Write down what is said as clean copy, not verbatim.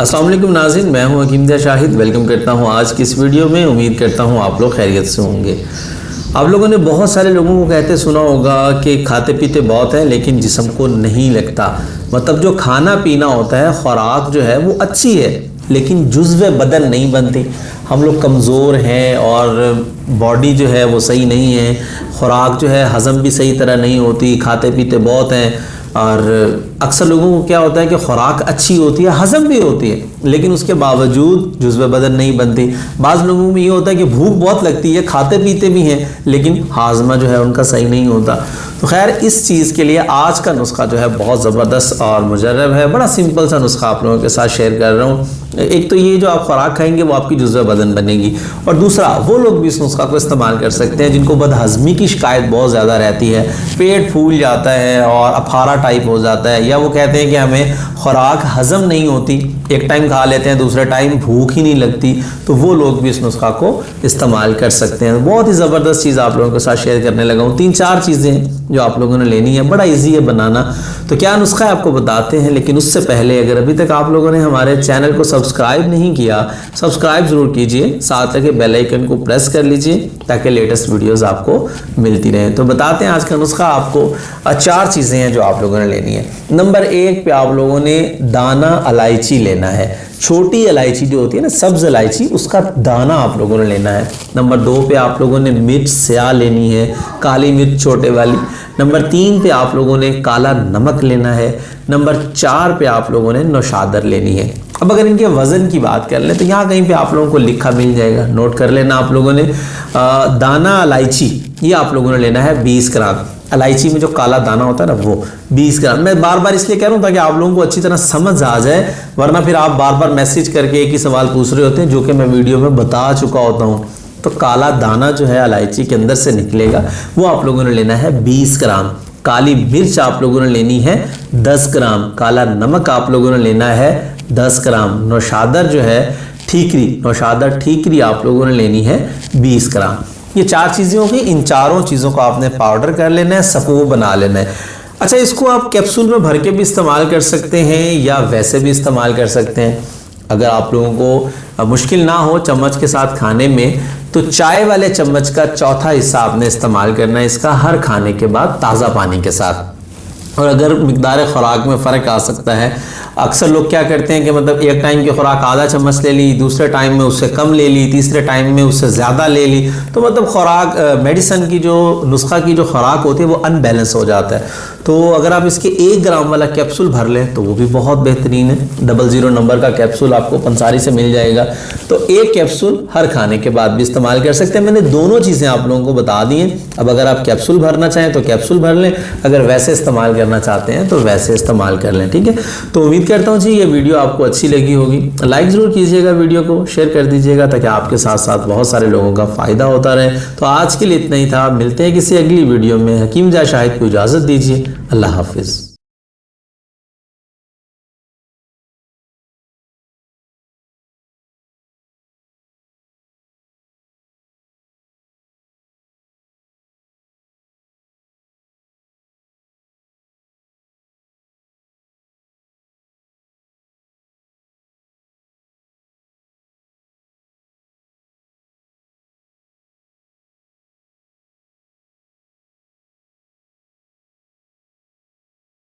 अस्सलाम वालेकुम नाज़रीन, मैं हूं हकीम ज़ा शाहिद। वेलकम करता हूं आज की इस वीडियो में। उम्मीद करता हूं आप लोग खैरियत से होंगे। आप लोगों ने बहुत सारे लोगों को कहते सुना होगा कि खाते पीते बहुत है लेकिन जिस्म को नहीं लगता। मतलब जो खाना पीना होता है, खुराक जो है वो अच्छी है लेकिन जुज़्व बदन नहीं बनती। हम लोग कमज़ोर हैं और बॉडी जो है वो सही नहीं है, खुराक जो है हज़म भी सही तरह नहीं होती, खाते पीते बहुत हैं। और अक्सर लोगों को क्या होता है कि खुराक अच्छी होती है, हज़म भी होती है, लेकिन उसके बावजूद जुज़्व बदन नहीं बनती। बाज़ लोगों में ये होता है कि भूख बहुत लगती है, खाते पीते भी हैं, लेकिन हाजमा जो है उनका सही नहीं होता। तो खैर, इस चीज़ के लिए आज का नुस्खा जो है बहुत ज़बरदस्त और मुजर्रब है। बड़ा सिंपल सा नुस्खा आप लोगों के साथ शेयर कर रहा हूँ। एक तो ये जो आप खुराक खाएंगे वो आपकी जुज़्व बदन बनेगी, और दूसरा वो लोग भी इस नुस्खा को इस्तेमाल कर सकते हैं जिनको बदहज़मी की शिकायत बहुत ज़्यादा रहती है, पेट फूल जाता है और अफारा टाइप हो जाता है, या वो कहते हैं कि हमें खुराक हज़म नहीं होती, एक टाइम खा लेते हैं दूसरे टाइम भूख ही नहीं लगती। तो वो लोग भी इस नुस्खा को इस्तेमाल कर सकते हैं। बहुत ही ज़बरदस्त चीज़ आप लोगों के साथ शेयर करने लगा हूँ। 3-4 चीज़ें जो आप लोगों ने लेनी है, बड़ा इजी है बनाना। तो क्या नुस्खा है आपको बताते हैं, लेकिन उससे पहले अगर अभी तक आप लोगों ने हमारे चैनल को सब्सक्राइब नहीं किया, सब्सक्राइब ज़रूर कीजिए, साथ रखे बेल आइकन को प्रेस कर लीजिए ताकि लेटेस्ट वीडियोज़ आपको मिलती रहें। तो बताते हैं आज का नुस्खा आपको। 4 चीज़ें हैं जो आप लोगों ने लेनी है। नंबर 1 पे आप लोगों ने दाना इलायची लेना है। छोटी इलायची जो होती है ना, सब्ज़ इलायची, उसका दाना आप लोगों ने लेना है। नंबर 2 पे आप लोगों ने मिर्च स्याह लेनी है, काली मिर्च छोटे वाली। नंबर 3 पे आप लोगों ने काला नमक लेना है। नंबर 4 पे आप लोगों ने नौशादर लेनी है। अब अगर इनके वज़न की बात कर लें तो यहाँ कहीं पे आप लोगों को लिखा मिल जाएगा, नोट कर लेना आप लोगों ने। दाना इलायची ये आप लोगों ने लेना है 20 ग्राम। इलायची में जो काला दाना होता है ना, वो 20 ग्राम। मैं बार बार इसलिए कह रहा हूँ ताकि आप लोगों को अच्छी तरह समझ आ जाए, वरना फिर आप बार बार मैसेज करके एक ही सवाल पूछ रहे होते हैं जो कि मैं वीडियो में बता चुका होता हूँ। तो काला दाना जो है इलायची के अंदर से निकलेगा, वो आप लोगों ने लेना है 20 ग्राम। काली मिर्च आप लोगों ने लेनी है 10 ग्राम। काला नमक आप लोगों ने लेना है 10 ग्राम। नौशादर जो है ठीकरी, नौशादर ठीकरी आप लोगों ने लेनी है 20 ग्राम। ये 4 चीज़ें होंगी। इन चारों चीज़ों को आपने पाउडर कर लेना है, सफ़ो बना लेना है। अच्छा, इसको आप कैप्सूल में भर के भी इस्तेमाल कर सकते हैं या वैसे भी इस्तेमाल कर सकते हैं। अगर आप लोगों को मुश्किल ना हो चम्मच के साथ खाने में, तो चाय वाले चम्मच का 1/4 हिस्सा आपने इस्तेमाल करना है इसका हर खाने के बाद ताज़ा पानी के साथ। और अगर मिकदार खुराक में फ़र्क आ सकता है, अक्सर लोग क्या करते हैं कि मतलब एक टाइम की खुराक आधा चम्मच ले ली, दूसरे टाइम में उससे कम ले ली, तीसरे टाइम में उससे ज़्यादा ले ली, तो मतलब खुराक मेडिसिन की जो नुस्खा की जो खुराक होती है वो अनबैलेंस हो जाता है। तो अगर आप इसके 1 ग्राम वाला कैप्सूल भर लें तो वो भी बहुत बेहतरीन है। 00 नंबर का कैप्सूल आपको पंसारी से मिल जाएगा। तो 1 कैप्सूल हर खाने के बाद भी इस्तेमाल कर सकते हैं। मैंने दोनों चीज़ें आप लोगों को बता दी हैं। अब अगर आप कैप्सूल भरना चाहें तो कैप्सूल भर लें, अगर वैसे इस्तेमाल करना चाहते हैं तो वैसे इस्तेमाल कर लें, ठीक है। तो उम्मीद करता हूँ जी ये वीडियो आपको अच्छी लगी होगी। लाइक ज़रूर कीजिएगा, वीडियो को शेयर कर दीजिएगा ताकि आपके साथ साथ बहुत सारे लोगों का फ़ायदा होता रहे। तो आज के लिए इतना ही था। मिलते हैं किसी अगली वीडियो में। हकीम ज़ा शाहिद को इजाज़त दीजिए। अल्लाह हाफिज़।